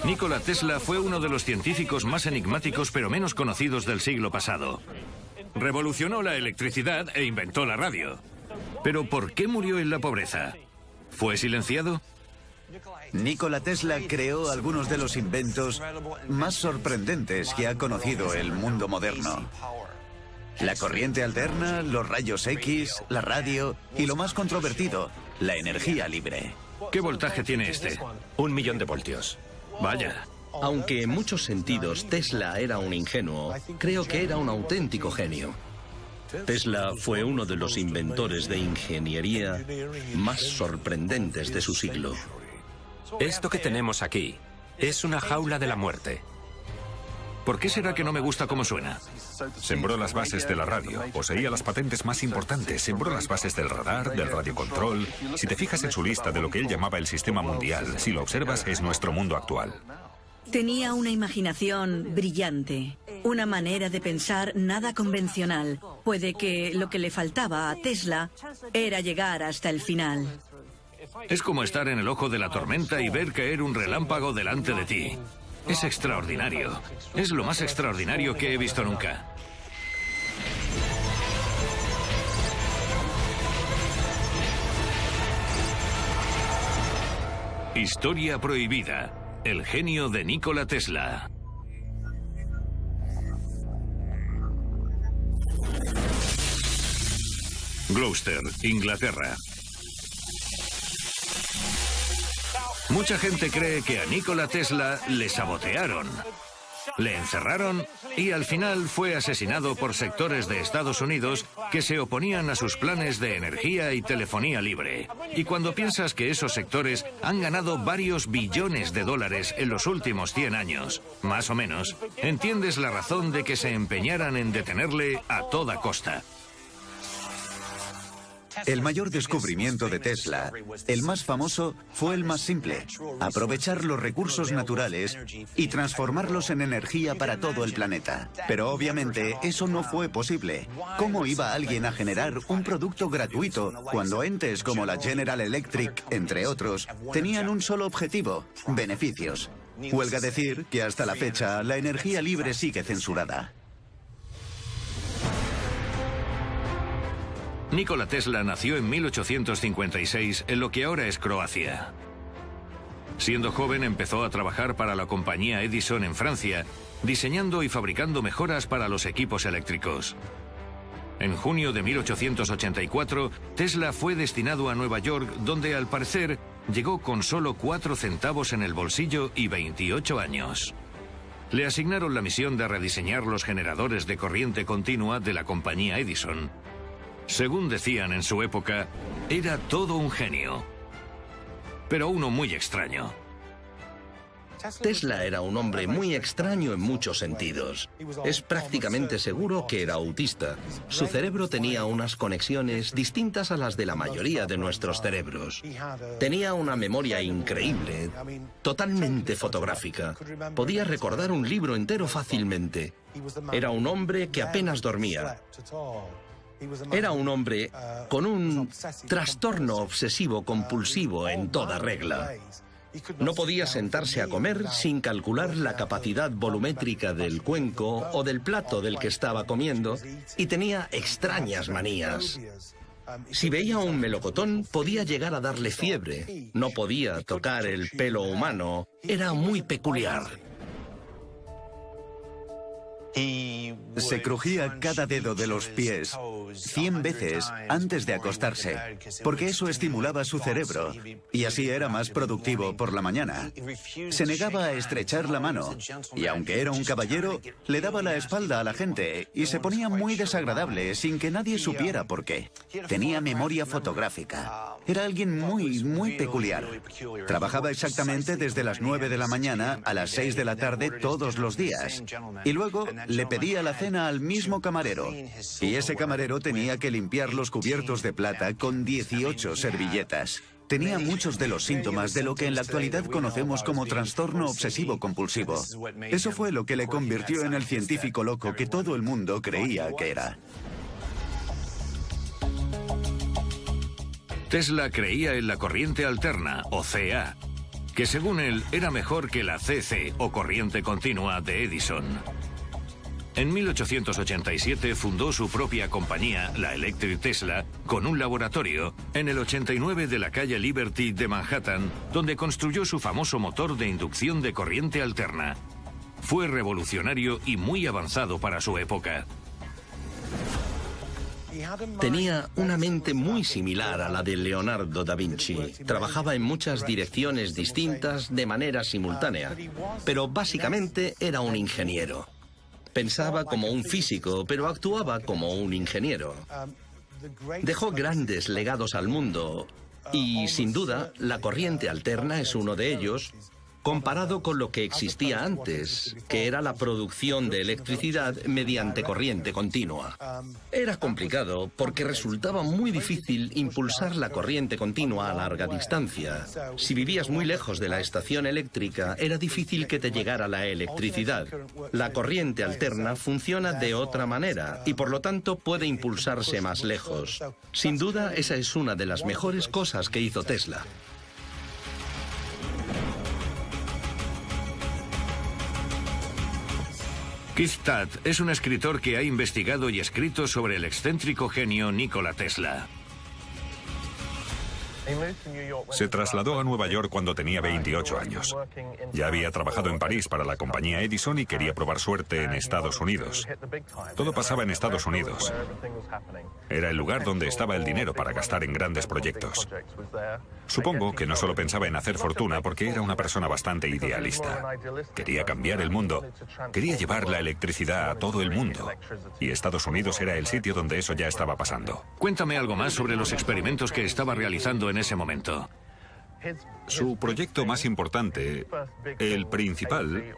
Nikola Tesla fue uno de los científicos más enigmáticos pero menos conocidos del siglo pasado. Revolucionó la electricidad e inventó la radio. Pero ¿por qué murió en la pobreza? ¿Fue silenciado? Nikola Tesla creó algunos de los inventos más sorprendentes que ha conocido el mundo moderno. La corriente alterna, los rayos X, la radio y lo más controvertido, la energía libre. ¿Qué voltaje tiene este? 1.000.000 de voltios. Vaya. Aunque en muchos sentidos Tesla era un ingenuo, creo que era un auténtico genio. Tesla fue uno de los inventores de ingeniería más sorprendentes de su siglo. Esto que tenemos aquí es una jaula de la muerte. ¿Por qué será que no me gusta cómo suena? Sembró las bases de la radio, poseía las patentes más importantes, sembró las bases del radar, del radiocontrol. Si te fijas en su lista de lo que él llamaba el sistema mundial, si lo observas, es nuestro mundo actual. Tenía una imaginación brillante, una manera de pensar nada convencional. Puede que lo que le faltaba a Tesla era llegar hasta el final. Es como estar en el ojo de la tormenta y ver caer un relámpago delante de ti. Es extraordinario. Es lo más extraordinario que he visto nunca. Historia prohibida. El genio de Nikola Tesla. Gloucester, Inglaterra. Mucha gente cree que a Nikola Tesla le sabotearon, le encerraron y al final fue asesinado por sectores de Estados Unidos que se oponían a sus planes de energía y telefonía libre. Y cuando piensas que esos sectores han ganado varios billones de dólares en los últimos 100 años, más o menos, entiendes la razón de que se empeñaran en detenerle a toda costa. El mayor descubrimiento de Tesla, el más famoso, fue el más simple: aprovechar los recursos naturales y transformarlos en energía para todo el planeta. Pero obviamente eso no fue posible. ¿Cómo iba alguien a generar un producto gratuito cuando entes como la General Electric, entre otros, tenían un solo objetivo: beneficios? Huelga decir que hasta la fecha la energía libre sigue censurada. Nikola Tesla nació en 1856 en lo que ahora es Croacia. Siendo joven empezó a trabajar para la compañía Edison en Francia, diseñando y fabricando mejoras para los equipos eléctricos. En junio de 1884, Tesla fue destinado a Nueva York, donde al parecer llegó con solo 4 centavos en el bolsillo y 28 años. Le asignaron la misión de rediseñar los generadores de corriente continua de la compañía Edison. Según decían en su época, era todo un genio, pero uno muy extraño. Tesla era un hombre muy extraño en muchos sentidos. Es prácticamente seguro que era autista. Su cerebro tenía unas conexiones distintas a las de la mayoría de nuestros cerebros. Tenía una memoria increíble, totalmente fotográfica. Podía recordar un libro entero fácilmente. Era un hombre que apenas dormía. Era un hombre con un trastorno obsesivo compulsivo en toda regla. No podía sentarse a comer sin calcular la capacidad volumétrica del cuenco o del plato del que estaba comiendo, y tenía extrañas manías. Si veía un melocotón, podía llegar a darle fiebre. No podía tocar el pelo humano. Era muy peculiar. Se crujía cada dedo de los pies 100 veces antes de acostarse, porque eso estimulaba su cerebro, y así era más productivo por la mañana. Se negaba a estrechar la mano, y aunque era un caballero, le daba la espalda a la gente, y se ponía muy desagradable sin que nadie supiera por qué. Tenía memoria fotográfica. Era alguien muy peculiar. Trabajaba exactamente desde las 9 de la mañana a las 6 de la tarde todos los días, y luego le pedía la cena al mismo camarero, y ese camarero tenía que limpiar los cubiertos de plata con 18 servilletas. Tenía muchos de los síntomas de lo que en la actualidad conocemos como trastorno obsesivo-compulsivo. Eso fue lo que le convirtió en el científico loco que todo el mundo creía que era. Tesla creía en la corriente alterna, o CA, que según él era mejor que la CC o corriente continua de Edison. En 1887 fundó su propia compañía, la Electric Tesla, con un laboratorio en el 89 de la calle Liberty de Manhattan, donde construyó su famoso motor de inducción de corriente alterna. Fue revolucionario y muy avanzado para su época. Tenía una mente muy similar a la de Leonardo da Vinci. Trabajaba en muchas direcciones distintas de manera simultánea, pero básicamente era un ingeniero. Pensaba como un físico, pero actuaba como un ingeniero. Dejó grandes legados al mundo y, sin duda, la corriente alterna es uno de ellos, comparado con lo que existía antes, que era la producción de electricidad mediante corriente continua. Era complicado porque resultaba muy difícil impulsar la corriente continua a larga distancia. Si vivías muy lejos de la estación eléctrica, era difícil que te llegara la electricidad. La corriente alterna funciona de otra manera y por lo tanto puede impulsarse más lejos. Sin duda, esa es una de las mejores cosas que hizo Tesla. Keith Tutt es un escritor que ha investigado y escrito sobre el excéntrico genio Nikola Tesla. Se trasladó a Nueva York cuando tenía 28 años. Ya había trabajado en París para la compañía Edison y quería probar suerte en Estados Unidos. Todo pasaba en Estados Unidos. Era el lugar donde estaba el dinero para gastar en grandes proyectos. Supongo que no solo pensaba en hacer fortuna porque era una persona bastante idealista. Quería cambiar el mundo. Quería llevar la electricidad a todo el mundo. Y Estados Unidos era el sitio donde eso ya estaba pasando. Cuéntame algo más sobre los experimentos que estaba realizando en ese momento. Su proyecto más importante, el principal,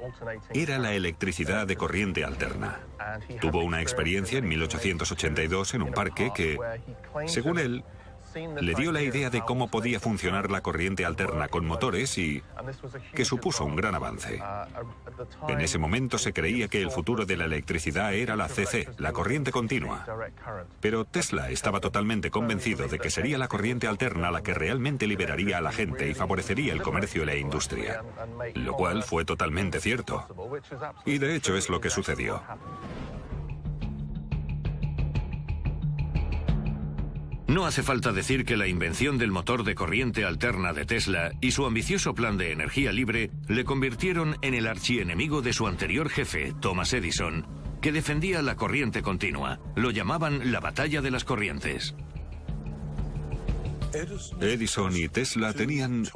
era la electricidad de corriente alterna. Tuvo una experiencia en 1882 en un parque que, según él, le dio la idea de cómo podía funcionar la corriente alterna con motores y que supuso un gran avance. En ese momento se creía que el futuro de la electricidad era la CC, la corriente continua. Pero Tesla estaba totalmente convencido de que sería la corriente alterna la que realmente liberaría a la gente y favorecería el comercio y la industria. Lo cual fue totalmente cierto. Y de hecho es lo que sucedió. No hace falta decir que la invención del motor de corriente alterna de Tesla y su ambicioso plan de energía libre le convirtieron en el archienemigo de su anterior jefe, Thomas Edison, que defendía la corriente continua. Lo llamaban la batalla de las corrientes. Edison y Tesla tenían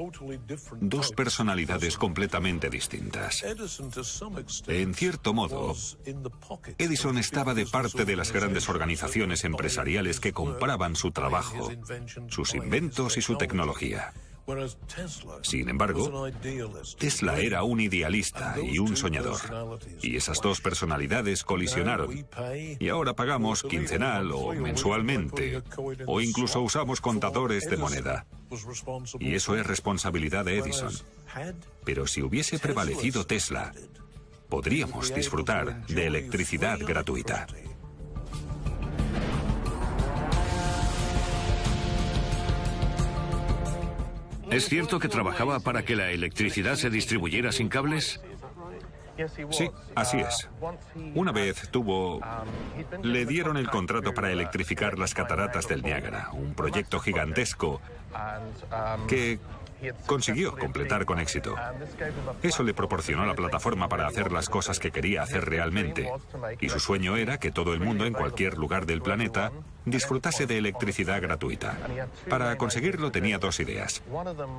dos personalidades completamente distintas. En cierto modo, Edison estaba de parte de las grandes organizaciones empresariales que compraban su trabajo, sus inventos y su tecnología. Sin embargo, Tesla era un idealista y un soñador. Y esas dos personalidades colisionaron. Y ahora pagamos quincenal o mensualmente, o incluso usamos contadores de moneda. Y eso es responsabilidad de Edison. Pero si hubiese prevalecido Tesla, podríamos disfrutar de electricidad gratuita. ¿Es cierto que trabajaba para que la electricidad se distribuyera sin cables? Sí, así es. Una vez le dieron el contrato para electrificar las cataratas del Niágara, un proyecto gigantesco que consiguió completar con éxito. Eso le proporcionó la plataforma para hacer las cosas que quería hacer realmente. Y su sueño era que todo el mundo en cualquier lugar del planeta disfrutase de electricidad gratuita. Para conseguirlo tenía dos ideas.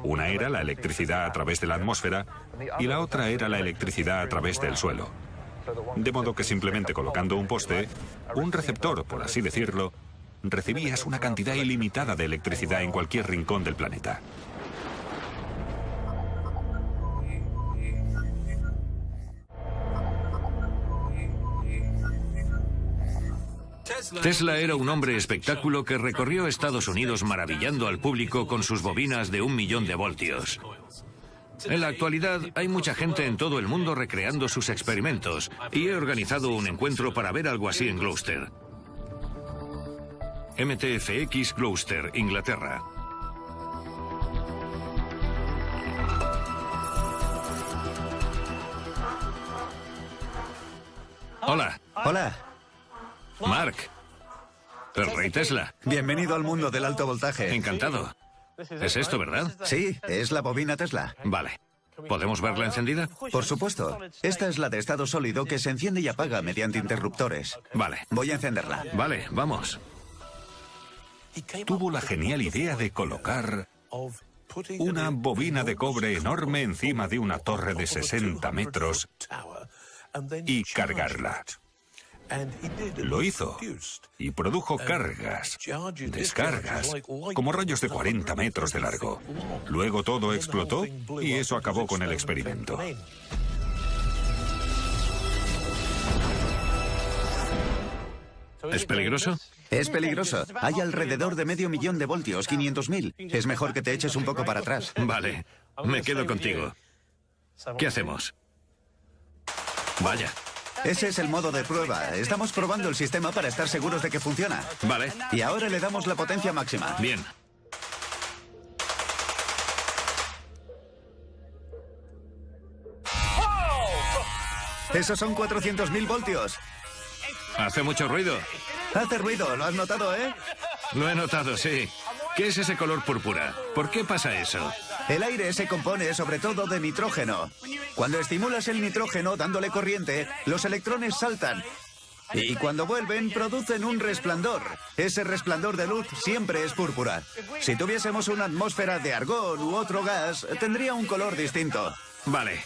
Una era la electricidad a través de la atmósfera y la otra era la electricidad a través del suelo. De modo que simplemente colocando un poste, un receptor, por así decirlo, recibías una cantidad ilimitada de electricidad en cualquier rincón del planeta. Tesla era un hombre espectáculo que recorrió Estados Unidos maravillando al público con sus bobinas de 1 millón de voltios. En la actualidad hay mucha gente en todo el mundo recreando sus experimentos y he organizado un encuentro para ver algo así en Gloucester. MTFX Gloucester, Inglaterra. Hola. Hola. Mark. El rey Tesla. Bienvenido al mundo del alto voltaje. Encantado. ¿Es esto, verdad? Sí, es la bobina Tesla. Vale. ¿Podemos verla encendida? Por supuesto. Esta es la de estado sólido que se enciende y apaga mediante interruptores. Vale. Voy a encenderla. Vale, vamos. Tuvo la genial idea de colocar una bobina de cobre enorme encima de una torre de 60 metros y cargarla. Lo hizo y produjo cargas, descargas, como rayos de 40 metros de largo. Luego todo explotó y eso acabó con el experimento. ¿Es peligroso? Es peligroso. Hay alrededor de 500.000 de voltios, 500.000. Es mejor que te eches un poco para atrás. Vale. Me quedo contigo. ¿Qué hacemos? Vaya. Ese es el modo de prueba. Estamos probando el sistema para estar seguros de que funciona. Vale. Y ahora le damos la potencia máxima. Bien. Esos son 400.000 voltios. ¿Hace mucho ruido? Hace ruido, ¿lo has notado, eh? Lo he notado, sí. ¿Qué es ese color púrpura? ¿Por qué pasa eso? El aire se compone sobre todo de nitrógeno. Cuando estimulas el nitrógeno dándole corriente, los electrones saltan. Y cuando vuelven, producen un resplandor. Ese resplandor de luz siempre es púrpura. Si tuviésemos una atmósfera de argón u otro gas, tendría un color distinto. Vale.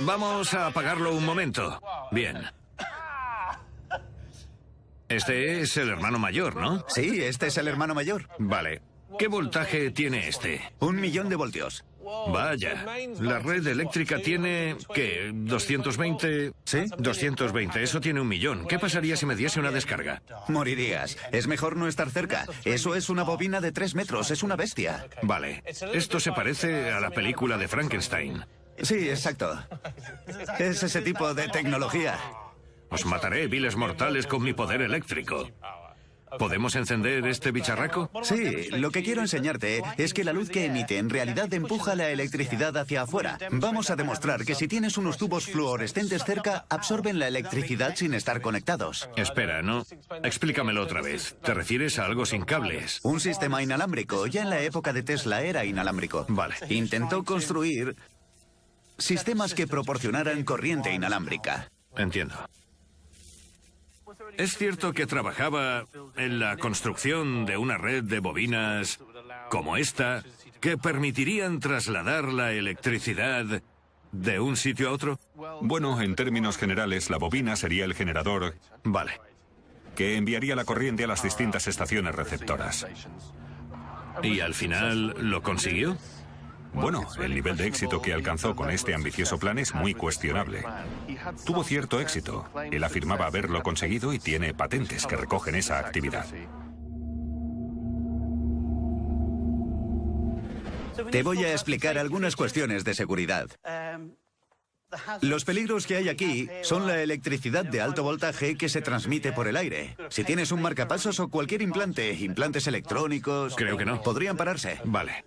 Vamos a apagarlo un momento. Bien. Este es el hermano mayor, ¿no? Sí, este es el hermano mayor. Vale. ¿Qué voltaje tiene este? 1.000.000 de voltios. Vaya. La red eléctrica tiene, ¿qué? ¿220? ¿Sí? 220. Eso tiene 1.000.000. ¿Qué pasaría si me diese una descarga? Morirías. Es mejor no estar cerca. Eso es una bobina de 3 metros. Es una bestia. Vale. Esto se parece a la película de Frankenstein. Sí, exacto. Es ese tipo de tecnología. Os mataré, viles mortales, con mi poder eléctrico. ¿Podemos encender este bicharraco? Sí, lo que quiero enseñarte es que la luz que emite en realidad empuja la electricidad hacia afuera. Vamos a demostrar que si tienes unos tubos fluorescentes cerca, absorben la electricidad sin estar conectados. Espera, ¿no? Explícamelo otra vez. ¿Te refieres a algo sin cables? Un sistema inalámbrico. Ya en la época de Tesla era inalámbrico. Vale. Intentó construir sistemas que proporcionaran corriente inalámbrica. Entiendo. ¿Es cierto que trabajaba en la construcción de una red de bobinas como esta que permitirían trasladar la electricidad de un sitio a otro? Bueno, en términos generales, la bobina sería el generador Vale. que enviaría la corriente a las distintas estaciones receptoras. ¿Y al final lo consiguió? Bueno, el nivel de éxito que alcanzó con este ambicioso plan es muy cuestionable. Tuvo cierto éxito. Él afirmaba haberlo conseguido y tiene patentes que recogen esa actividad. Te voy a explicar algunas cuestiones de seguridad. Los peligros que hay aquí son la electricidad de alto voltaje que se transmite por el aire. Si tienes un marcapasos o cualquier implante, implantes electrónicos... Creo que no. Podrían pararse. Vale.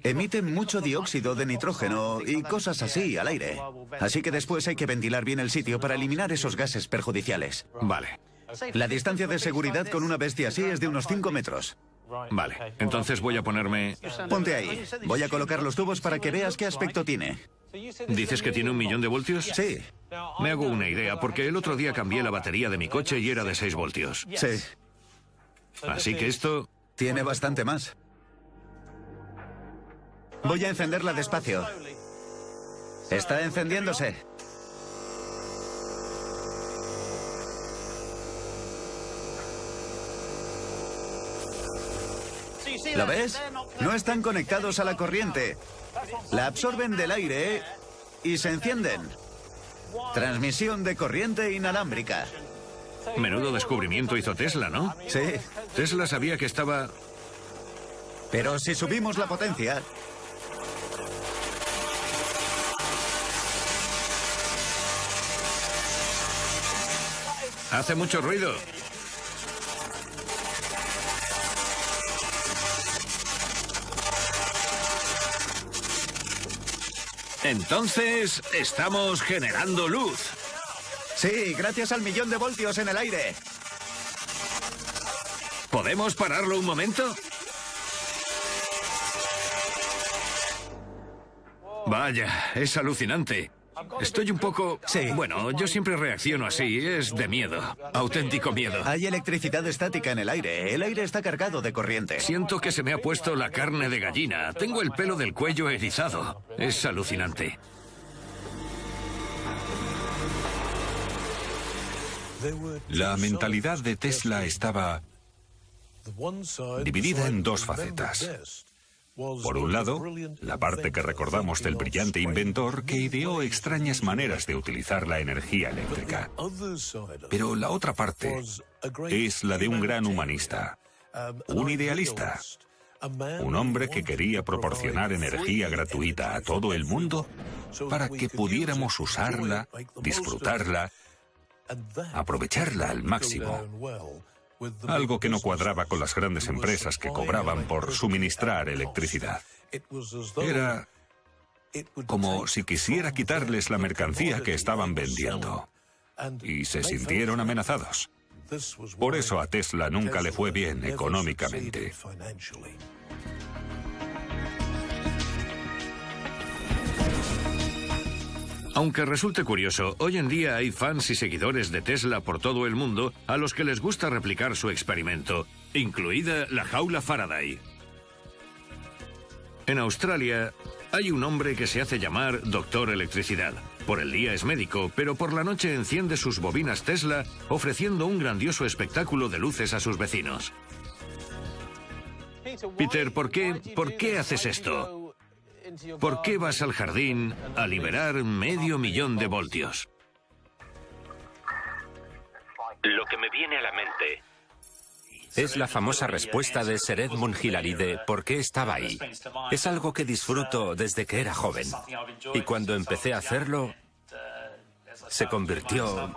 Emiten mucho dióxido de nitrógeno y cosas así al aire. Así que después hay que ventilar bien el sitio para eliminar esos gases perjudiciales. Vale. La distancia de seguridad con una bestia así es de unos 5 metros. Vale. Entonces voy a ponerme... Ponte ahí. Voy a colocar los tubos para que veas qué aspecto tiene. ¿Dices que tiene 1.000.000 de voltios? Sí, Me hago una idea, porque el otro día cambié la batería de mi coche y era de 6 voltios. sí. Así que esto... Tiene bastante más. Voy a encenderla despacio. Está encendiéndose. ¿Lo ves? No están conectados a la corriente. La absorben del aire y se encienden. Transmisión de corriente inalámbrica. Menudo descubrimiento hizo Tesla, ¿no? Sí, Tesla sabía que estaba... pero si subimos la potencia... Hace mucho ruido. Entonces, estamos generando luz. Sí, gracias al 1.000.000 de voltios en el aire. ¿Podemos pararlo un momento? Vaya, es alucinante. Estoy un poco... Sí. Bueno, yo siempre reacciono así, es de miedo. Auténtico miedo. Hay electricidad estática en el aire. El aire está cargado de corriente. Siento que se me ha puesto la carne de gallina. Tengo el pelo del cuello erizado. Es alucinante. La mentalidad de Tesla estaba dividida en dos facetas. Por un lado, la parte que recordamos del brillante inventor que ideó extrañas maneras de utilizar la energía eléctrica. Pero la otra parte es la de un gran humanista, un idealista, un hombre que quería proporcionar energía gratuita a todo el mundo para que pudiéramos usarla, disfrutarla, aprovecharla al máximo. Algo que no cuadraba con las grandes empresas que cobraban por suministrar electricidad. Era como si quisiera quitarles la mercancía que estaban vendiendo. Y se sintieron amenazados. Por eso a Tesla nunca le fue bien económicamente. Aunque resulte curioso, hoy en día hay fans y seguidores de Tesla por todo el mundo a los que les gusta replicar su experimento, incluida la jaula Faraday. En Australia hay un hombre que se hace llamar Doctor Electricidad. Por el día es médico, pero por la noche enciende sus bobinas Tesla, ofreciendo un grandioso espectáculo de luces a sus vecinos. Peter, ¿por qué haces esto? ¿Por qué vas al jardín a liberar 500.000 de voltios? Lo que me viene a la mente es la famosa respuesta de Sir Edmund Hillary de ¿por qué estaba ahí? Es algo que disfruto desde que era joven. Y cuando empecé a hacerlo, se convirtió...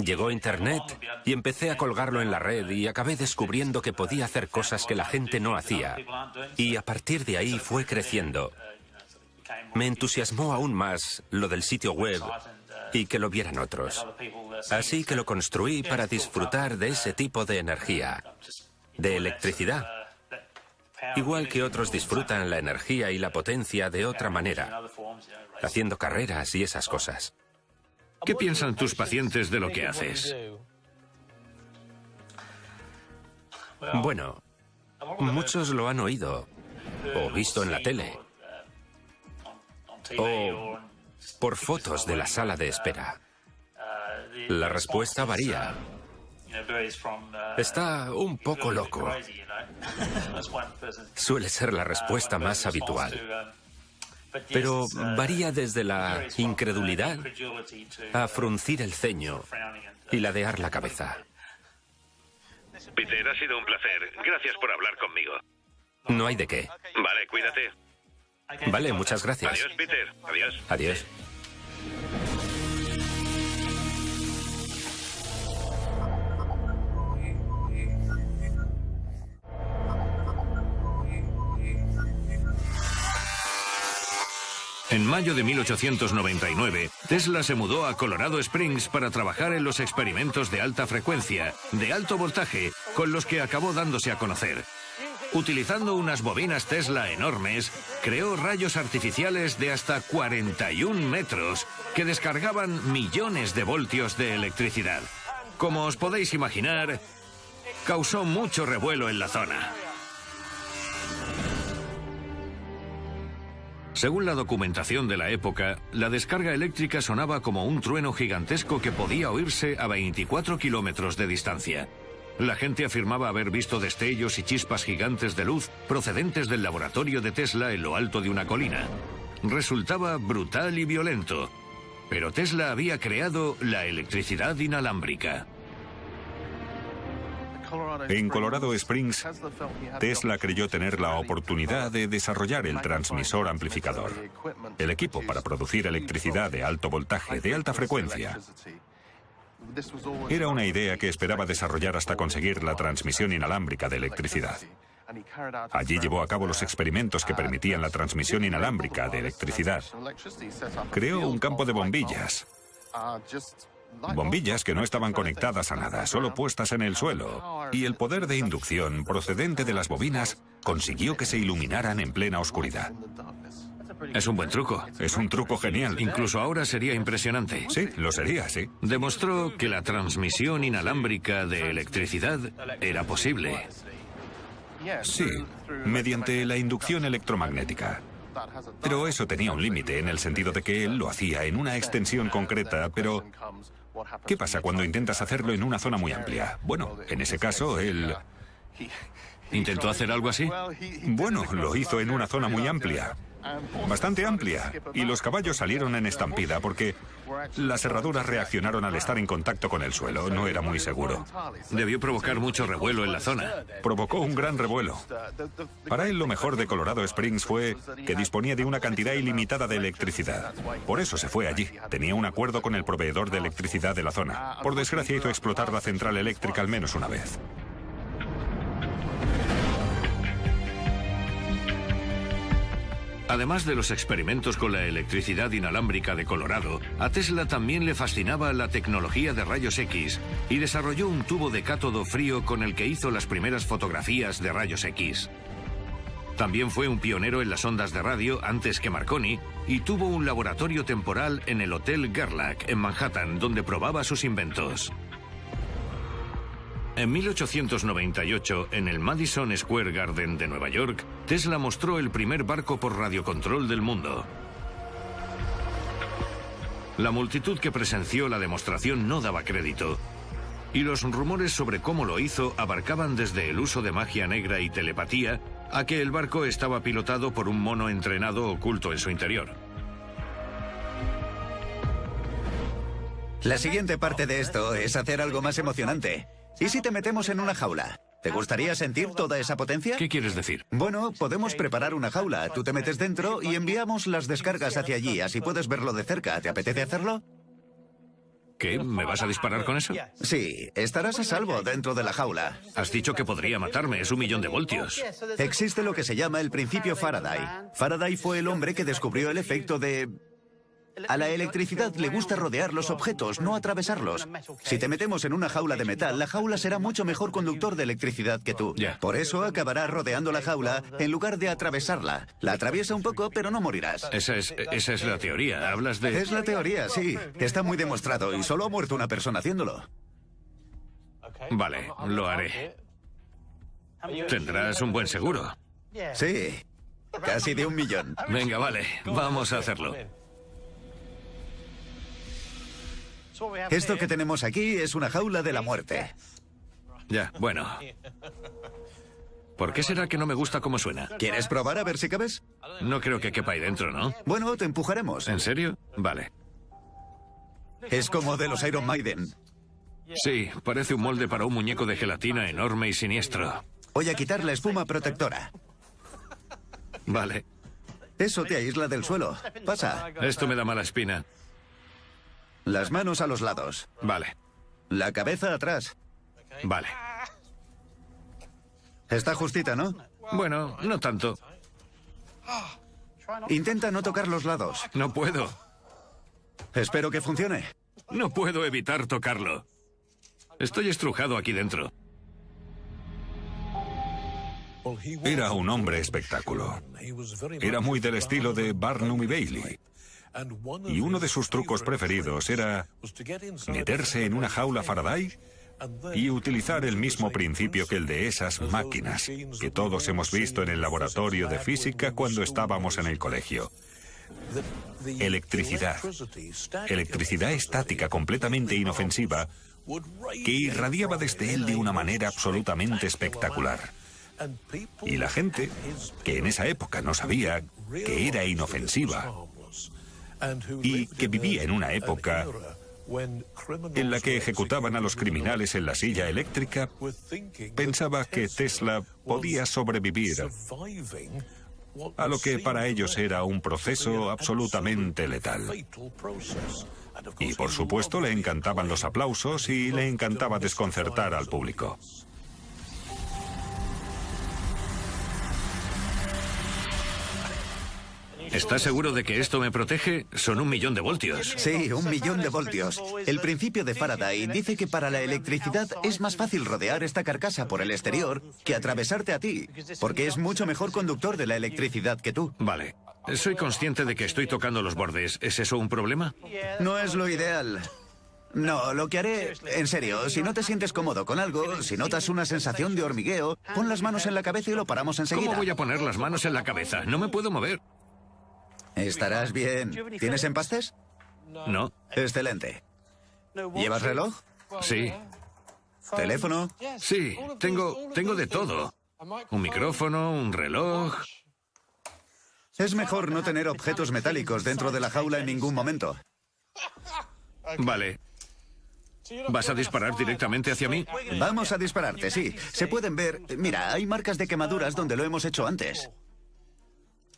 Llegó Internet y empecé a colgarlo en la red y acabé descubriendo que podía hacer cosas que la gente no hacía. Y a partir de ahí fue creciendo. Me entusiasmó aún más lo del sitio web y que lo vieran otros. Así que lo construí para disfrutar de ese tipo de energía, de electricidad. Igual que otros disfrutan la energía y la potencia de otra manera, haciendo carreras y esas cosas. ¿Qué piensan tus pacientes de lo que haces? Bueno, muchos lo han oído, o visto en la tele, o por fotos de la sala de espera. La respuesta varía. Está un poco loco. Suele ser la respuesta más habitual. Pero varía desde la incredulidad a fruncir el ceño y ladear la cabeza. Peter, ha sido un placer. Gracias por hablar conmigo. No hay de qué. Vale, cuídate. Vale, muchas gracias. Adiós, Peter. Adiós. Adiós. En mayo de 1899, Tesla se mudó a Colorado Springs para trabajar en los experimentos de alta frecuencia, de alto voltaje, con los que acabó dándose a conocer. Utilizando unas bobinas Tesla enormes, creó rayos artificiales de hasta 41 metros que descargaban millones de voltios de electricidad. Como os podéis imaginar, causó mucho revuelo en la zona. Según la documentación de la época, la descarga eléctrica sonaba como un trueno gigantesco que podía oírse a 24 kilómetros de distancia. La gente afirmaba haber visto destellos y chispas gigantes de luz procedentes del laboratorio de Tesla en lo alto de una colina. Resultaba brutal y violento, pero Tesla había creado la electricidad inalámbrica. En Colorado Springs, Tesla creyó tener la oportunidad de desarrollar el transmisor amplificador, el equipo para producir electricidad de alto voltaje, de alta frecuencia. Era una idea que esperaba desarrollar hasta conseguir la transmisión inalámbrica de electricidad. Allí llevó a cabo los experimentos que permitían la transmisión inalámbrica de electricidad. Creó un campo de bombillas Bombillas que no estaban conectadas a nada, solo puestas en el suelo. Y el poder de inducción procedente de las bobinas consiguió que se iluminaran en plena oscuridad. Es un buen truco. Es un truco genial. Incluso ahora sería impresionante. Sí, lo sería, sí. Demostró que la transmisión inalámbrica de electricidad era posible. Sí, mediante la inducción electromagnética. Pero eso tenía un límite, en el sentido de que él lo hacía en una extensión concreta, pero ¿qué pasa cuando intentas hacerlo en una zona muy amplia? Bueno, en ese caso, él... ¿Intentó hacer algo así? Bueno, lo hizo en una zona muy amplia. Bastante amplia. Y los caballos salieron en estampida porque las herraduras reaccionaron al estar en contacto con el suelo. No era muy seguro. Debió provocar mucho revuelo en la zona. Provocó un gran revuelo. Para él lo mejor de Colorado Springs fue que disponía de una cantidad ilimitada de electricidad. Por eso se fue allí. Tenía un acuerdo con el proveedor de electricidad de la zona. Por desgracia hizo explotar la central eléctrica al menos una vez. Además de los experimentos con la electricidad inalámbrica de Colorado, a Tesla también le fascinaba la tecnología de rayos X y desarrolló un tubo de cátodo frío con el que hizo las primeras fotografías de rayos X. También fue un pionero en las ondas de radio antes que Marconi y tuvo un laboratorio temporal en el Hotel Gerlach en Manhattan donde probaba sus inventos. En 1898, en el Madison Square Garden de Nueva York, Tesla mostró el primer barco por radiocontrol del mundo. La multitud que presenció la demostración no daba crédito, y los rumores sobre cómo lo hizo abarcaban desde el uso de magia negra y telepatía a que el barco estaba pilotado por un mono entrenado oculto en su interior. La siguiente parte de esto es hacer algo más emocionante. ¿Y si te metemos en una jaula? ¿Te gustaría sentir toda esa potencia? ¿Qué quieres decir? Bueno, podemos preparar una jaula. Tú te metes dentro y enviamos las descargas hacia allí. Así puedes verlo de cerca. ¿Te apetece hacerlo? ¿Qué? ¿Me vas a disparar con eso? Sí, estarás a salvo dentro de la jaula. Has dicho que podría matarme. Es 1.000.000 de voltios. Existe lo que se llama el principio Faraday. Faraday fue el hombre que descubrió el efecto de... A la electricidad le gusta rodear los objetos, no atravesarlos. Si te metemos en una jaula de metal, la jaula será mucho mejor conductor de electricidad que tú. Por eso acabará rodeando la jaula en lugar de atravesarla. La atraviesa un poco, pero no morirás. Esa es la teoría. Hablas de... Es la teoría, sí. Está muy demostrado y solo ha muerto una persona haciéndolo. Vale, lo haré. Tendrás un buen seguro. Sí, casi de 1.000.000. Venga, vale, vamos a hacerlo. Esto que tenemos aquí es una jaula de la muerte. Ya, bueno. ¿Por qué será que no me gusta cómo suena? ¿Quieres probar a ver si cabes? No creo que quepa ahí dentro, ¿no? Bueno, te empujaremos. ¿En serio? Vale. Es como de los Iron Maiden. Sí, parece un molde para un muñeco de gelatina enorme y siniestro. Voy a quitar la espuma protectora. Vale. Eso te aísla del suelo. Pasa. Esto me da mala espina. Las manos a los lados. Vale. La cabeza atrás. Vale. Está justita, ¿no? Bueno, no tanto. Intenta no tocar los lados. No puedo. Espero que funcione. No puedo evitar tocarlo. Estoy estrujado aquí dentro. Era un hombre espectáculo. Era muy del estilo de Barnum y Bailey. Y uno de sus trucos preferidos era meterse en una jaula Faraday y utilizar el mismo principio que el de esas máquinas que todos hemos visto en el laboratorio de física cuando estábamos en el colegio. Electricidad. Electricidad estática completamente inofensiva que irradiaba desde él de una manera absolutamente espectacular. Y la gente, que en esa época no sabía que era inofensiva, y que vivía en una época en la que ejecutaban a los criminales en la silla eléctrica, pensaba que Tesla podía sobrevivir a lo que para ellos era un proceso absolutamente letal. Y por supuesto le encantaban los aplausos y le encantaba desconcertar al público. ¿Estás seguro de que esto me protege? Son 1.000.000 de voltios. Sí, 1.000.000 de voltios. El principio de Faraday dice que para la electricidad es más fácil rodear esta carcasa por el exterior que atravesarte a ti, porque es mucho mejor conductor de la electricidad que tú. Vale. Soy consciente de que estoy tocando los bordes. ¿Es eso un problema? No es lo ideal. No, lo que haré, en serio, si no te sientes cómodo con algo, si notas una sensación de hormigueo, pon las manos en la cabeza y lo paramos enseguida. ¿Cómo voy a poner las manos en la cabeza? No me puedo mover. Estarás bien. ¿Tienes empastes? No. Excelente. ¿Llevas reloj? Sí. ¿Teléfono? Sí, tengo de todo. Un micrófono, un reloj. Es mejor no tener objetos metálicos dentro de la jaula en ningún momento. Vale. ¿Vas a disparar directamente hacia mí? Vamos a dispararte, sí. Se pueden ver... Mira, hay marcas de quemaduras donde lo hemos hecho antes.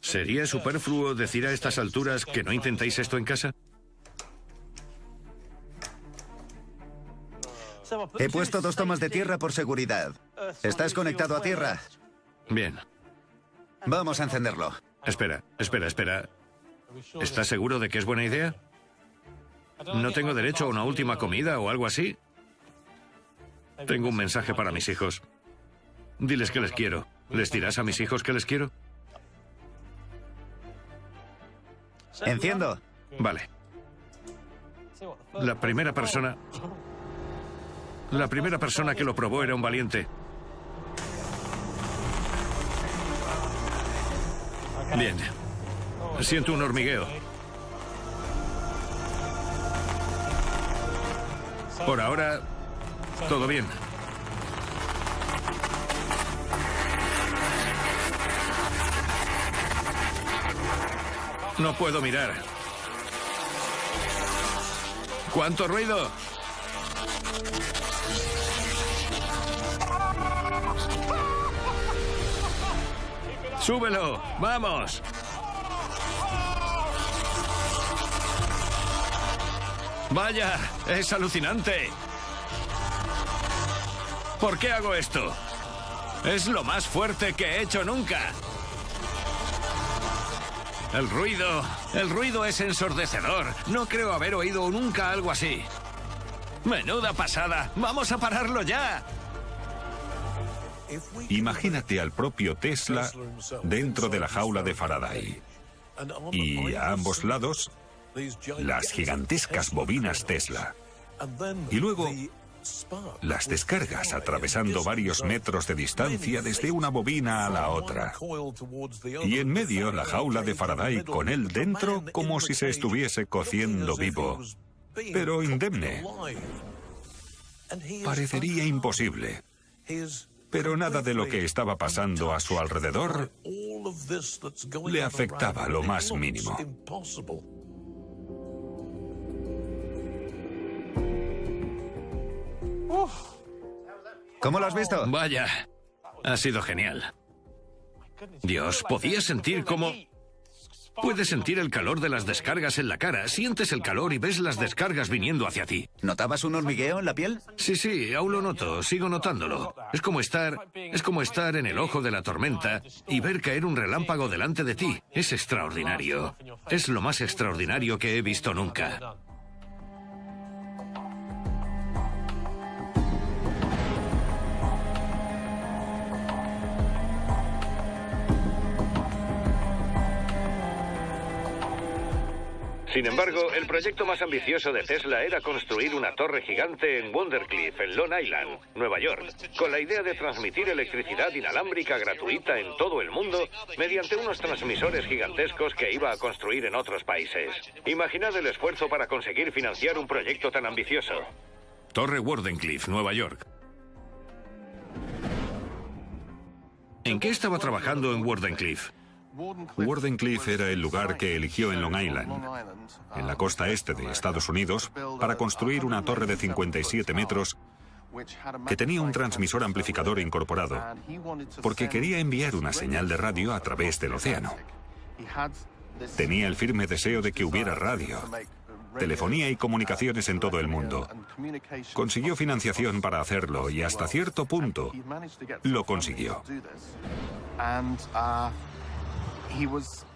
¿Sería superfluo decir a estas alturas que no intentéis esto en casa? He puesto 2 tomas de tierra por seguridad. ¿Estás conectado a tierra? Bien. Vamos a encenderlo. Espera. ¿Estás seguro de que es buena idea? ¿No tengo derecho a una última comida o algo así? Tengo un mensaje para mis hijos. Diles que les quiero. ¿Les dirás a mis hijos que les quiero? Enciendo. Vale. La primera persona que lo probó era un valiente. Bien. Siento un hormigueo. Por ahora, todo bien. No puedo mirar. ¿Cuánto ruido? ¡Súbelo! ¡Vamos! ¡Vaya! ¡Es alucinante! ¿Por qué hago esto? Es lo más fuerte que he hecho nunca. El ruido es ensordecedor. No creo haber oído nunca algo así. ¡Menuda pasada! ¡Vamos a pararlo ya! Imagínate al propio Tesla dentro de la jaula de Faraday. Y a ambos lados, las gigantescas bobinas Tesla. Y luego, las descargas atravesando varios metros de distancia desde una bobina a la otra. Y en medio, la jaula de Faraday con él dentro como si se estuviese cociendo vivo, pero indemne. Parecería imposible. Pero nada de lo que estaba pasando a su alrededor le afectaba lo más mínimo. ¿Cómo lo has visto? Vaya, ha sido genial. Dios, podía sentir cómo... Puedes sentir el calor de las descargas en la cara, sientes el calor y ves las descargas viniendo hacia ti. ¿Notabas un hormigueo en la piel? Sí, aún lo noto, sigo notándolo. Es como estar en el ojo de la tormenta y ver caer un relámpago delante de ti. Es extraordinario. Es lo más extraordinario que he visto nunca. Sin embargo, el proyecto más ambicioso de Tesla era construir una torre gigante en Wondercliff, en Long Island, Nueva York, con la idea de transmitir electricidad inalámbrica gratuita en todo el mundo mediante unos transmisores gigantescos que iba a construir en otros países. Imaginad el esfuerzo para conseguir financiar un proyecto tan ambicioso. Torre Wardenclyffe, Nueva York. ¿En qué estaba trabajando en Wardenclyffe? Wardenclyffe era el lugar que eligió en Long Island, en la costa este de Estados Unidos, para construir una torre de 57 metros que tenía un transmisor amplificador incorporado, porque quería enviar una señal de radio a través del océano. Tenía el firme deseo de que hubiera radio, telefonía y comunicaciones en todo el mundo. Consiguió financiación para hacerlo y hasta cierto punto lo consiguió.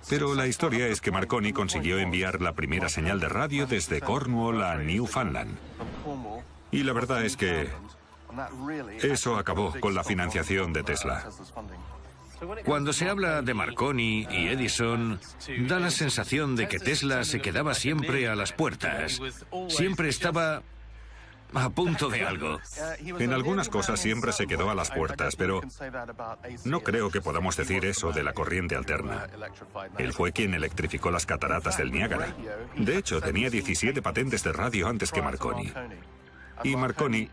Pero la historia es que Marconi consiguió enviar la primera señal de radio desde Cornwall a Newfoundland. Y la verdad es que eso acabó con la financiación de Tesla. Cuando se habla de Marconi y Edison, da la sensación de que Tesla se quedaba siempre a las puertas. Siempre estaba a punto de algo. En algunas cosas siempre se quedó a las puertas, pero no creo que podamos decir eso de la corriente alterna. Él fue quien electrificó las cataratas del Niágara. De hecho, tenía 17 patentes de radio antes que Marconi. Y Marconi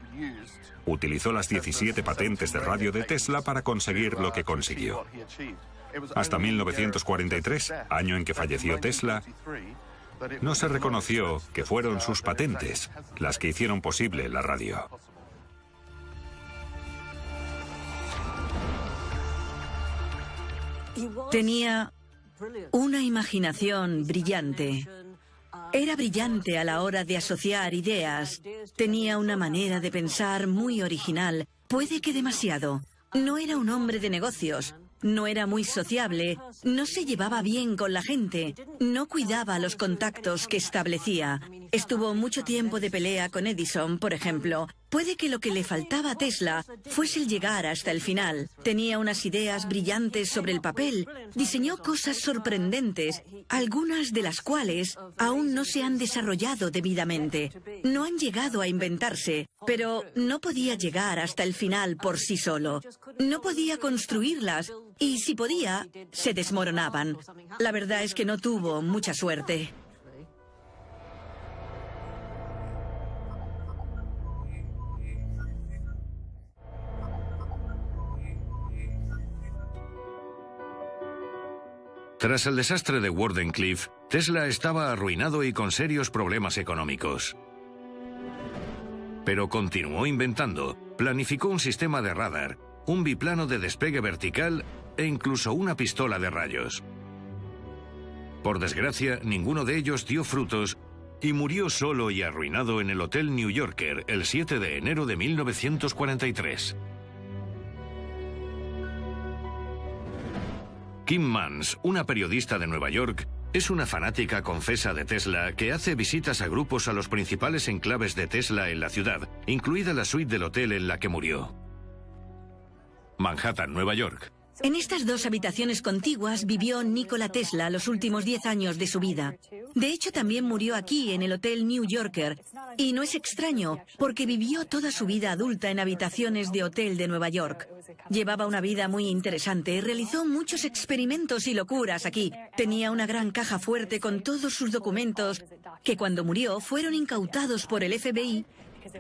utilizó las 17 patentes de radio de Tesla para conseguir lo que consiguió. Hasta 1943, año en que falleció Tesla, no se reconoció que fueron sus patentes las que hicieron posible la radio. Tenía una imaginación brillante. Era brillante a la hora de asociar ideas. Tenía una manera de pensar muy original, puede que demasiado. No era un hombre de negocios. No era muy sociable, no se llevaba bien con la gente, no cuidaba los contactos que establecía. Estuvo mucho tiempo de pelea con Edison, por ejemplo. Puede que lo que le faltaba a Tesla fuese el llegar hasta el final. Tenía unas ideas brillantes sobre el papel, diseñó cosas sorprendentes, algunas de las cuales aún no se han desarrollado debidamente. No han llegado a inventarse, pero no podía llegar hasta el final por sí solo. No podía construirlas y si podía, se desmoronaban. La verdad es que no tuvo mucha suerte. Tras el desastre de Wardenclyffe, Tesla estaba arruinado y con serios problemas económicos. Pero continuó inventando, planificó un sistema de radar, un biplano de despegue vertical e incluso una pistola de rayos. Por desgracia, ninguno de ellos dio frutos y murió solo y arruinado en el Hotel New Yorker el 7 de enero de 1943. Kim Mans, una periodista de Nueva York, es una fanática confesa de Tesla que hace visitas a grupos a los principales enclaves de Tesla en la ciudad, incluida la suite del hotel en la que murió. Manhattan, Nueva York. En estas dos habitaciones contiguas vivió Nikola Tesla los últimos 10 años de su vida. De hecho, también murió aquí, en el Hotel New Yorker. Y no es extraño, porque vivió toda su vida adulta en habitaciones de hotel de Nueva York. Llevaba una vida muy interesante, realizó muchos experimentos y locuras aquí. Tenía una gran caja fuerte con todos sus documentos, que cuando murió fueron incautados por el FBI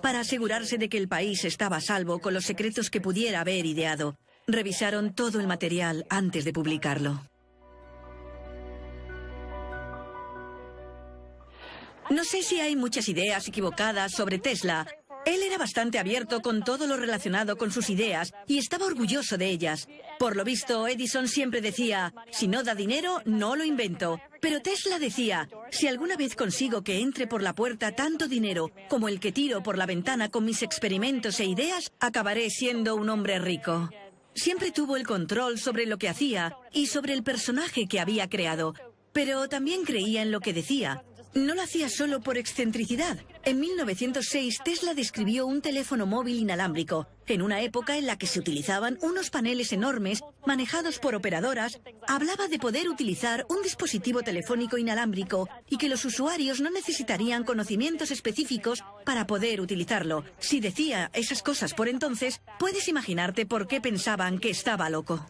para asegurarse de que el país estaba a salvo con los secretos que pudiera haber ideado. Revisaron todo el material antes de publicarlo. No sé si hay muchas ideas equivocadas sobre Tesla. Él era bastante abierto con todo lo relacionado con sus ideas y estaba orgulloso de ellas. Por lo visto, Edison siempre decía, si no da dinero, no lo invento. Pero Tesla decía, si alguna vez consigo que entre por la puerta tanto dinero como el que tiro por la ventana con mis experimentos e ideas, acabaré siendo un hombre rico. Siempre tuvo el control sobre lo que hacía y sobre el personaje que había creado, pero también creía en lo que decía. No lo hacía solo por excentricidad. En 1906, Tesla describió un teléfono móvil inalámbrico, en una época en la que se utilizaban unos paneles enormes manejados por operadoras. Hablaba de poder utilizar un dispositivo telefónico inalámbrico y que los usuarios no necesitarían conocimientos específicos para poder utilizarlo. Si decía esas cosas por entonces, puedes imaginarte por qué pensaban que estaba loco.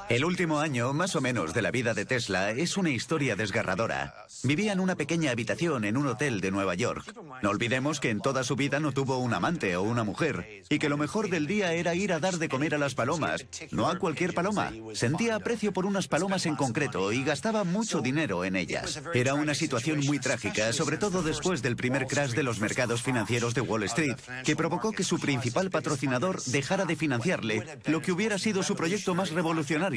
El último año, más o menos, de la vida de Tesla es una historia desgarradora. Vivía en una pequeña habitación en un hotel de Nueva York. No olvidemos que en toda su vida no tuvo un amante o una mujer, y que lo mejor del día era ir a dar de comer a las palomas, no a cualquier paloma. Sentía aprecio por unas palomas en concreto y gastaba mucho dinero en ellas. Era una situación muy trágica, sobre todo después del primer crash de los mercados financieros de Wall Street, que provocó que su principal patrocinador dejara de financiarle lo que hubiera sido su proyecto más revolucionario,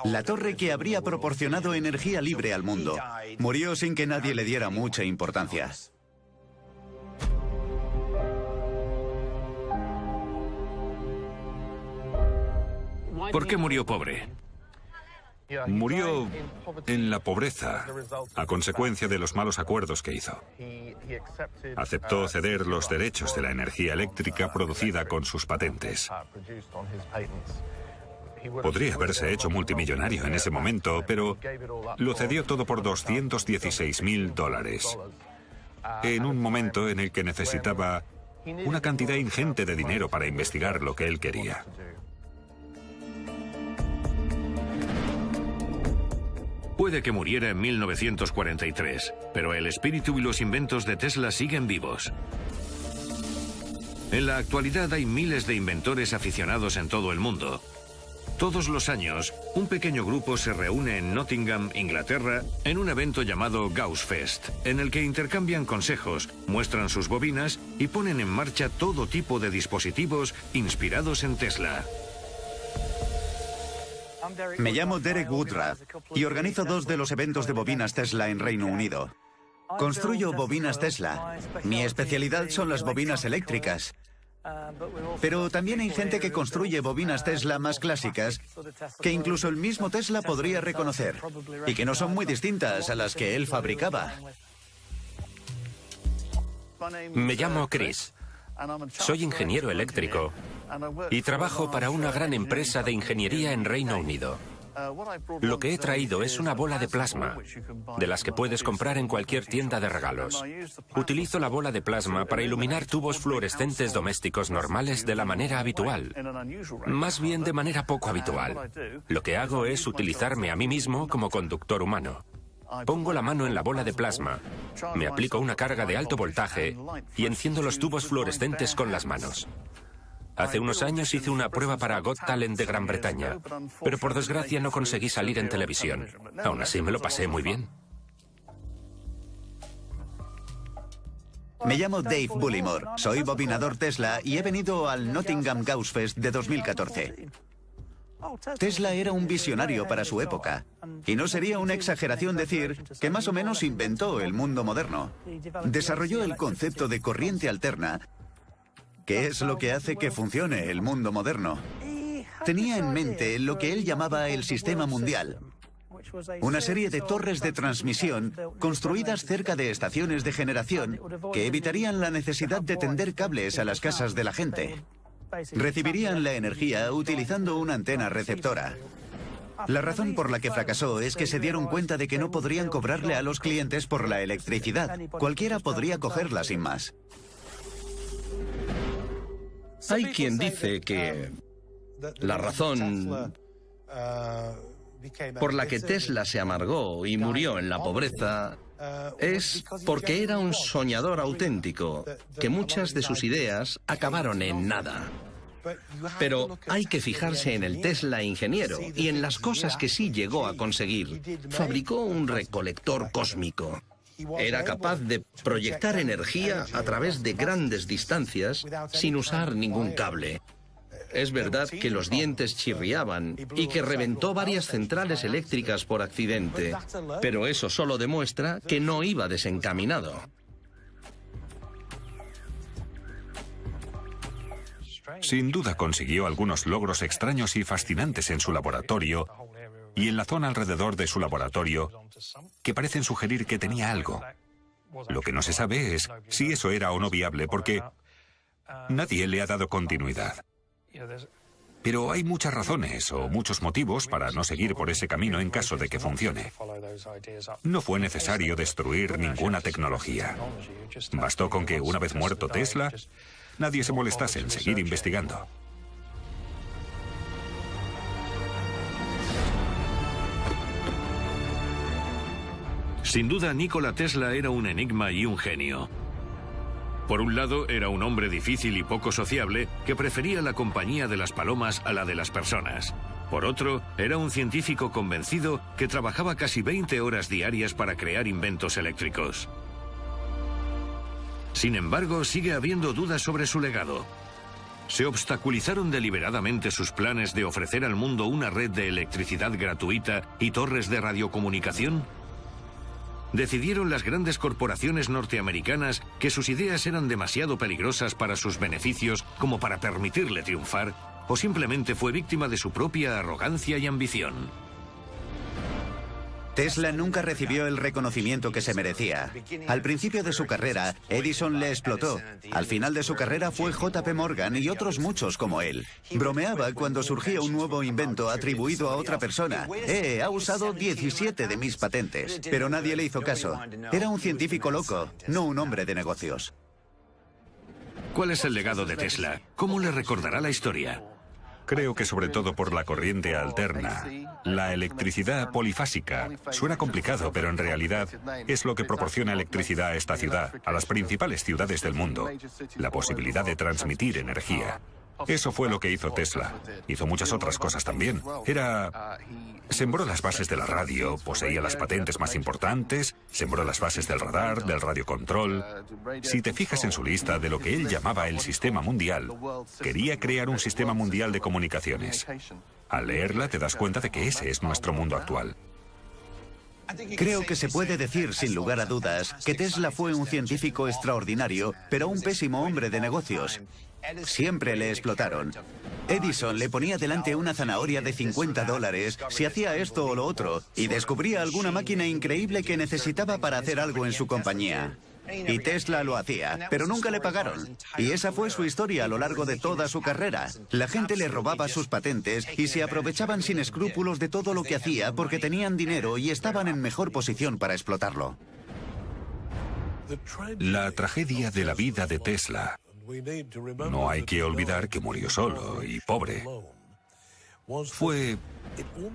la torre que habría proporcionado energía libre al mundo. Murió sin que nadie le diera mucha importancia. ¿Por qué murió pobre? Murió en la pobreza a consecuencia de los malos acuerdos que hizo. Aceptó ceder los derechos de la energía eléctrica producida con sus patentes. Podría haberse hecho multimillonario en ese momento, pero lo cedió todo por $216.000, en un momento en el que necesitaba una cantidad ingente de dinero para investigar lo que él quería. Puede que muriera en 1943, pero el espíritu y los inventos de Tesla siguen vivos. En la actualidad hay miles de inventores aficionados en todo el mundo. Todos los años, un pequeño grupo se reúne en Nottingham, Inglaterra, en un evento llamado Gauss Fest, en el que intercambian consejos, muestran sus bobinas y ponen en marcha todo tipo de dispositivos inspirados en Tesla. Me llamo Derek Woodruff y organizo 2 de los eventos de bobinas Tesla en Reino Unido. Construyo bobinas Tesla. Mi especialidad son las bobinas eléctricas. Pero también hay gente que construye bobinas Tesla más clásicas que incluso el mismo Tesla podría reconocer y que no son muy distintas a las que él fabricaba. Me llamo Chris. Soy ingeniero eléctrico y trabajo para una gran empresa de ingeniería en Reino Unido. Lo que he traído es una bola de plasma, de las que puedes comprar en cualquier tienda de regalos. Utilizo la bola de plasma para iluminar tubos fluorescentes domésticos normales de la manera habitual. Más bien de manera poco habitual. Lo que hago es utilizarme a mí mismo como conductor humano. Pongo la mano en la bola de plasma, me aplico una carga de alto voltaje y enciendo los tubos fluorescentes con las manos. Hace unos años hice una prueba para Got Talent de Gran Bretaña, pero por desgracia no conseguí salir en televisión. Aún así me lo pasé muy bien. Me llamo Dave Bullimore, soy bobinador Tesla y he venido al Nottingham Gauss Fest de 2014. Tesla era un visionario para su época, y no sería una exageración decir que más o menos inventó el mundo moderno. Desarrolló el concepto de corriente alterna, que es lo que hace que funcione el mundo moderno. Tenía en mente lo que él llamaba el sistema mundial, una serie de torres de transmisión construidas cerca de estaciones de generación que evitarían la necesidad de tender cables a las casas de la gente. Recibirían la energía utilizando una antena receptora. La razón por la que fracasó es que se dieron cuenta de que no podrían cobrarle a los clientes por la electricidad. Cualquiera podría cogerla sin más. Hay quien dice que la razón por la que Tesla se amargó y murió en la pobreza es porque era un soñador auténtico, que muchas de sus ideas acabaron en nada. Pero hay que fijarse en el Tesla ingeniero y en las cosas que sí llegó a conseguir. Fabricó un recolector cósmico. Era capaz de proyectar energía a través de grandes distancias sin usar ningún cable. Es verdad que los dientes chirriaban y que reventó varias centrales eléctricas por accidente, pero eso solo demuestra que no iba desencaminado. Sin duda consiguió algunos logros extraños y fascinantes en su laboratorio y en la zona alrededor de su laboratorio que parecen sugerir que tenía algo. Lo que no se sabe es si eso era o no viable porque nadie le ha dado continuidad. Pero hay muchas razones o muchos motivos para no seguir por ese camino en caso de que funcione. No fue necesario destruir ninguna tecnología. Bastó con que, una vez muerto Tesla, nadie se molestase en seguir investigando. Sin duda, Nikola Tesla era un enigma y un genio. Por un lado, era un hombre difícil y poco sociable que prefería la compañía de las palomas a la de las personas. Por otro, era un científico convencido que trabajaba casi 20 horas diarias para crear inventos eléctricos. Sin embargo, sigue habiendo dudas sobre su legado. ¿Se obstaculizaron deliberadamente sus planes de ofrecer al mundo una red de electricidad gratuita y torres de radiocomunicación? ¿Decidieron las grandes corporaciones norteamericanas que sus ideas eran demasiado peligrosas para sus beneficios como para permitirle triunfar? o simplemente fue víctima de su propia arrogancia y ambición. Tesla nunca recibió el reconocimiento que se merecía. Al principio de su carrera, Edison le explotó. Al final de su carrera fue JP Morgan y otros muchos como él. Bromeaba cuando surgía un nuevo invento atribuido a otra persona. Ha usado 17 de mis patentes. Pero nadie le hizo caso. Era un científico loco, no un hombre de negocios. ¿Cuál es el legado de Tesla? ¿Cómo le recordará la historia? Creo que sobre todo por la corriente alterna. La electricidad polifásica. Suena complicado, pero en realidad es lo que proporciona electricidad a esta ciudad, a las principales ciudades del mundo. La posibilidad de transmitir energía. Eso fue lo que hizo Tesla. Hizo muchas otras cosas también. Sembró las bases de la radio, poseía las patentes más importantes, sembró las bases del radar, del radiocontrol. Si te fijas en su lista de lo que él llamaba el sistema mundial, quería crear un sistema mundial de comunicaciones. Al leerla te das cuenta de que ese es nuestro mundo actual. Creo que se puede decir sin lugar a dudas que Tesla fue un científico extraordinario, pero un pésimo hombre de negocios. Siempre le explotaron. Edison le ponía delante una zanahoria de $50 si hacía esto o lo otro, y descubría alguna máquina increíble que necesitaba para hacer algo en su compañía. Y Tesla lo hacía, pero nunca le pagaron. Y esa fue su historia a lo largo de toda su carrera. La gente le robaba sus patentes y se aprovechaban sin escrúpulos de todo lo que hacía porque tenían dinero y estaban en mejor posición para explotarlo. La tragedia de la vida de Tesla. No hay que olvidar que murió solo y pobre. Fue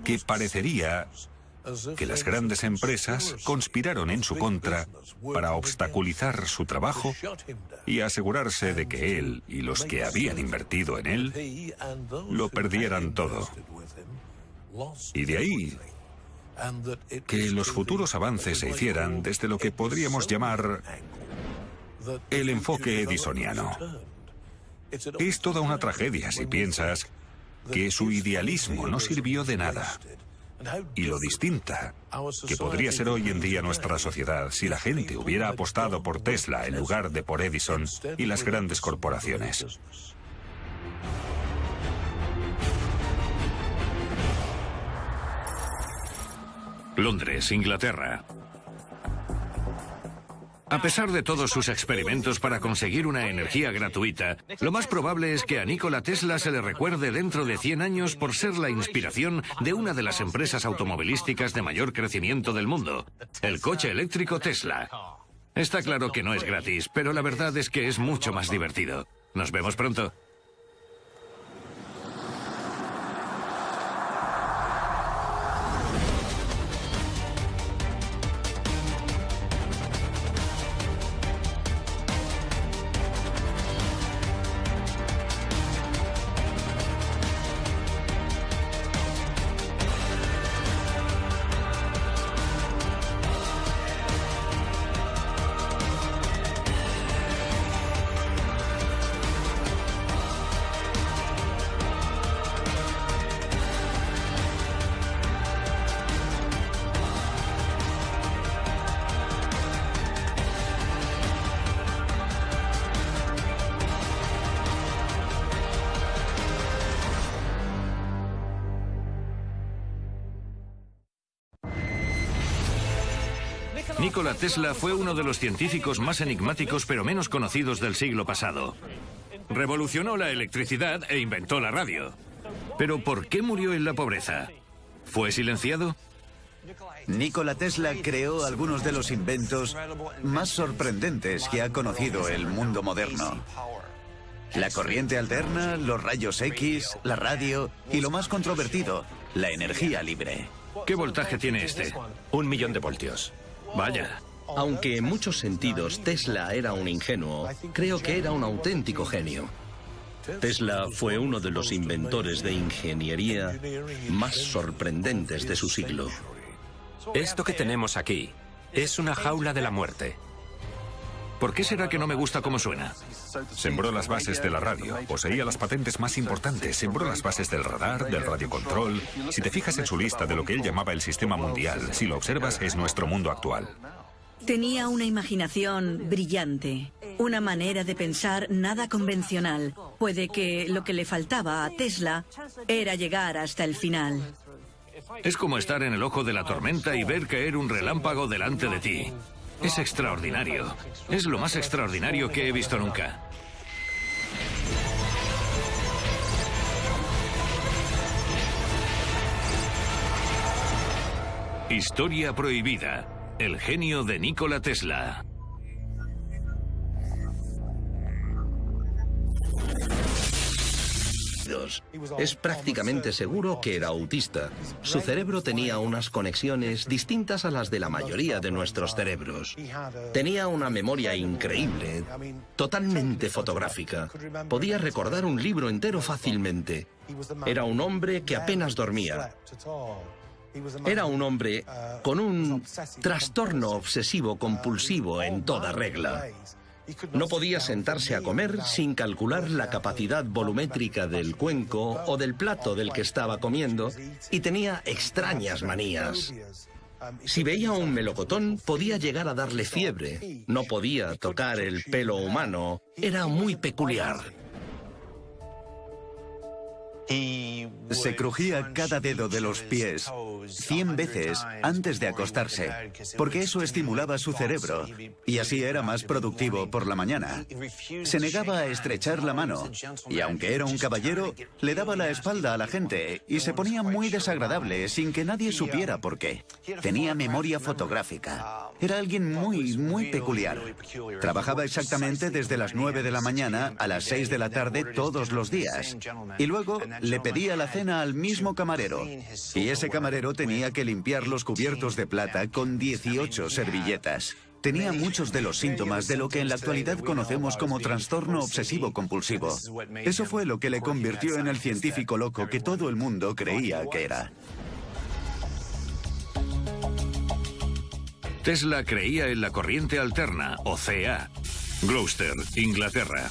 que parecería que las grandes empresas conspiraron en su contra para obstaculizar su trabajo y asegurarse de que él y los que habían invertido en él lo perdieran todo. Y de ahí que los futuros avances se hicieran desde lo que podríamos llamar el enfoque edisoniano. Es toda una tragedia si piensas que su idealismo no sirvió de nada. Y lo distinta que podría ser hoy en día nuestra sociedad si la gente hubiera apostado por Tesla en lugar de por Edison y las grandes corporaciones. Londres, Inglaterra. A pesar de todos sus experimentos para conseguir una energía gratuita, lo más probable es que a Nikola Tesla se le recuerde dentro de 100 años por ser la inspiración de una de las empresas automovilísticas de mayor crecimiento del mundo, el coche eléctrico Tesla. Está claro que no es gratis, pero la verdad es que es mucho más divertido. Nos vemos pronto. Nikola Tesla fue uno de los científicos más enigmáticos pero menos conocidos del siglo pasado. Revolucionó la electricidad e inventó la radio. Pero ¿por qué murió en la pobreza? ¿Fue silenciado? Nikola Tesla creó algunos de los inventos más sorprendentes que ha conocido el mundo moderno. La corriente alterna, los rayos X, la radio y lo más controvertido, la energía libre. ¿Qué voltaje tiene este? 1.000.000 de voltios. Vaya. Aunque en muchos sentidos Tesla era un ingenuo, creo que era un auténtico genio. Tesla fue uno de los inventores de ingeniería más sorprendentes de su siglo. Esto que tenemos aquí es una jaula de la muerte. ¿Por qué será que no me gusta cómo suena? Sembró las bases de la radio, poseía las patentes más importantes, sembró las bases del radar, del radiocontrol. Si te fijas en su lista de lo que él llamaba el sistema mundial, si lo observas, es nuestro mundo actual. Tenía una imaginación brillante. Una manera de pensar nada convencional. Puede que lo que le faltaba a Tesla era llegar hasta el final. Es como estar en el ojo de la tormenta y ver caer un relámpago delante de ti. Es extraordinario. Es lo más extraordinario que he visto nunca. Historia prohibida. El genio de Nikola Tesla. Es prácticamente seguro que era autista. Su cerebro tenía unas conexiones distintas a las de la mayoría de nuestros cerebros. Tenía una memoria increíble, totalmente fotográfica. Podía recordar un libro entero fácilmente. Era un hombre que apenas dormía. Era un hombre con un trastorno obsesivo-compulsivo en toda regla. No podía sentarse a comer sin calcular la capacidad volumétrica del cuenco o del plato del que estaba comiendo, y tenía extrañas manías. Si veía un melocotón, podía llegar a darle fiebre. No podía tocar el pelo humano. Era muy peculiar. Se crujía cada dedo de los pies 100 veces antes de acostarse, porque eso estimulaba su cerebro y así era más productivo por la mañana. Se negaba a estrechar la mano y aunque era un caballero, le daba la espalda a la gente y se ponía muy desagradable sin que nadie supiera por qué. Tenía memoria fotográfica. Era alguien muy peculiar. Trabajaba exactamente desde las 9 de la mañana a las 6 de la tarde todos los días. Y luego le pedía la cena al mismo camarero. Y ese camarero tenía que limpiar los cubiertos de plata con 18 servilletas. Tenía muchos de los síntomas de lo que en la actualidad conocemos como trastorno obsesivo-compulsivo. Eso fue lo que le convirtió en el científico loco que todo el mundo creía que era. Tesla creía en la corriente alterna, o CA. Gloucester, Inglaterra.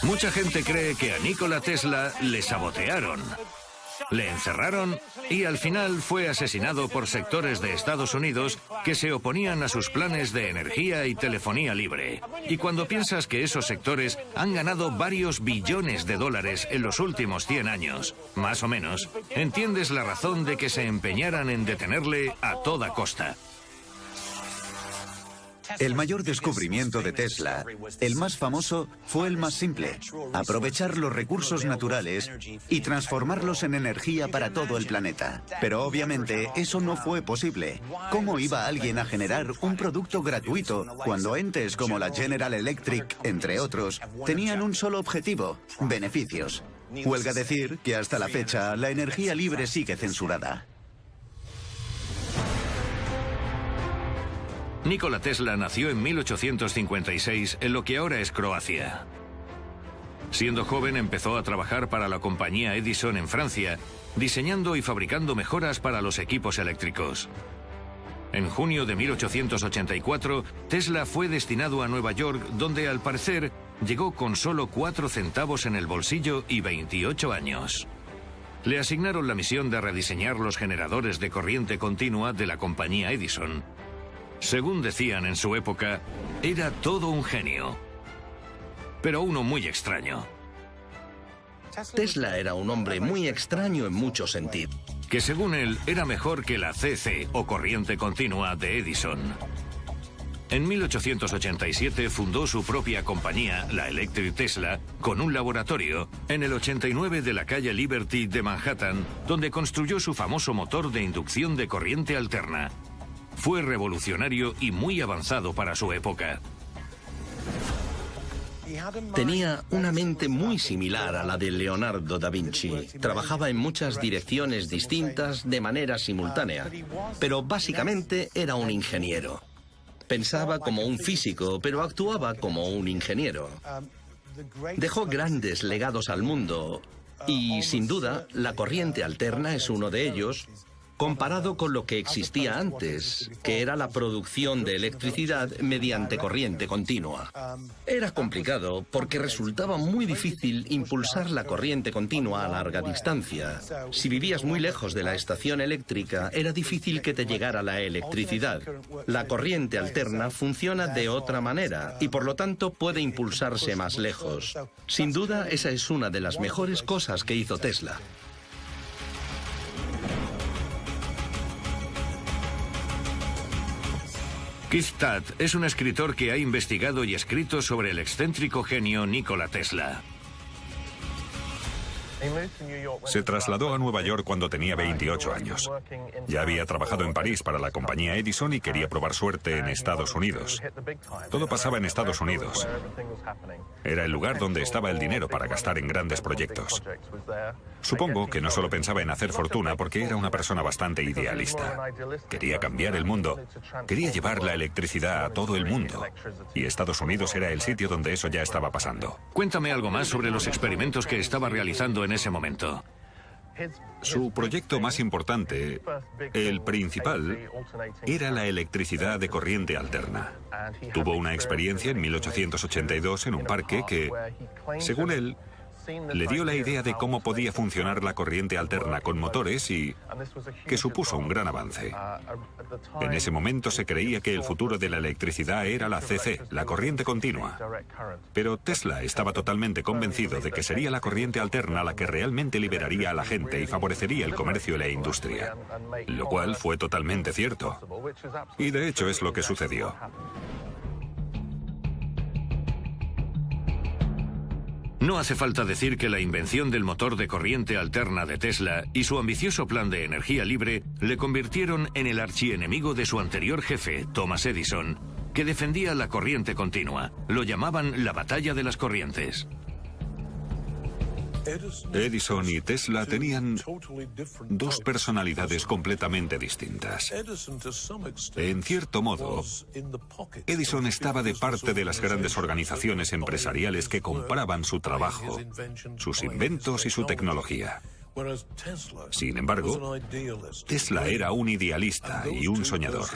Mucha gente cree que a Nikola Tesla le sabotearon, le encerraron y al final fue asesinado por sectores de Estados Unidos que se oponían a sus planes de energía y telefonía libre. Y cuando piensas que esos sectores han ganado varios billones de dólares en los últimos 100 años, más o menos, entiendes la razón de que se empeñaran en detenerle a toda costa. El mayor descubrimiento de Tesla, el más famoso, fue el más simple: aprovechar los recursos naturales y transformarlos en energía para todo el planeta. Pero obviamente eso no fue posible. ¿Cómo iba alguien a generar un producto gratuito cuando entes como la General Electric, entre otros, tenían un solo objetivo: beneficios? Huelga decir que hasta la fecha la energía libre sigue censurada. Nikola Tesla nació en 1856 en lo que ahora es Croacia. Siendo joven empezó a trabajar para la compañía Edison en Francia, diseñando y fabricando mejoras para los equipos eléctricos. En junio de 1884, Tesla fue destinado a Nueva York, donde al parecer llegó con solo 4 centavos en el bolsillo y 28 años. Le asignaron la misión de rediseñar los generadores de corriente continua de la compañía Edison. Según decían en su época, era todo un genio, pero uno muy extraño. Tesla era un hombre muy extraño en muchos sentidos. Que según él era mejor que la CC o corriente continua de Edison. En 1887 fundó su propia compañía, la Electric Tesla, con un laboratorio en el 89 de la calle Liberty de Manhattan, donde construyó su famoso motor de inducción de corriente alterna. Fue revolucionario y muy avanzado para su época. Tenía una mente muy similar a la de Leonardo da Vinci. Trabajaba en muchas direcciones distintas de manera simultánea, pero básicamente era un ingeniero. Pensaba como un físico, pero actuaba como un ingeniero. Dejó grandes legados al mundo y, sin duda, la corriente alterna es uno de ellos, comparado con lo que existía antes, que era la producción de electricidad mediante corriente continua. Era complicado porque resultaba muy difícil impulsar la corriente continua a larga distancia. Si vivías muy lejos de la estación eléctrica, era difícil que te llegara la electricidad. La corriente alterna funciona de otra manera y por lo tanto puede impulsarse más lejos. Sin duda, esa es una de las mejores cosas que hizo Tesla. Keith Tutt es un escritor que ha investigado y escrito sobre el excéntrico genio Nikola Tesla. Se trasladó a Nueva York cuando tenía 28 años. Ya había trabajado en París para la compañía Edison y quería probar suerte en Estados Unidos. Todo pasaba en Estados Unidos. Era el lugar donde estaba el dinero para gastar en grandes proyectos. Supongo que no solo pensaba en hacer fortuna porque era una persona bastante idealista. Quería cambiar el mundo. Quería llevar la electricidad a todo el mundo. Y Estados Unidos era el sitio donde eso ya estaba pasando. Cuéntame algo más sobre los experimentos que estaba realizando en ese momento. Su proyecto más importante, el principal, era la electricidad de corriente alterna. Tuvo una experiencia en 1882 en un parque que, según él, le dio la idea de cómo podía funcionar la corriente alterna con motores y que supuso un gran avance. En ese momento se creía que el futuro de la electricidad era la CC, la corriente continua. Pero Tesla estaba totalmente convencido de que sería la corriente alterna la que realmente liberaría a la gente y favorecería el comercio y la industria. Lo cual fue totalmente cierto. Y de hecho es lo que sucedió. No hace falta decir que la invención del motor de corriente alterna de Tesla y su ambicioso plan de energía libre le convirtieron en el archienemigo de su anterior jefe, Thomas Edison, que defendía la corriente continua. Lo llamaban la batalla de las corrientes. Edison y Tesla tenían dos personalidades completamente distintas. En cierto modo, Edison estaba de parte de las grandes organizaciones empresariales que compraban su trabajo, sus inventos y su tecnología. Sin embargo, Tesla era un idealista y un soñador.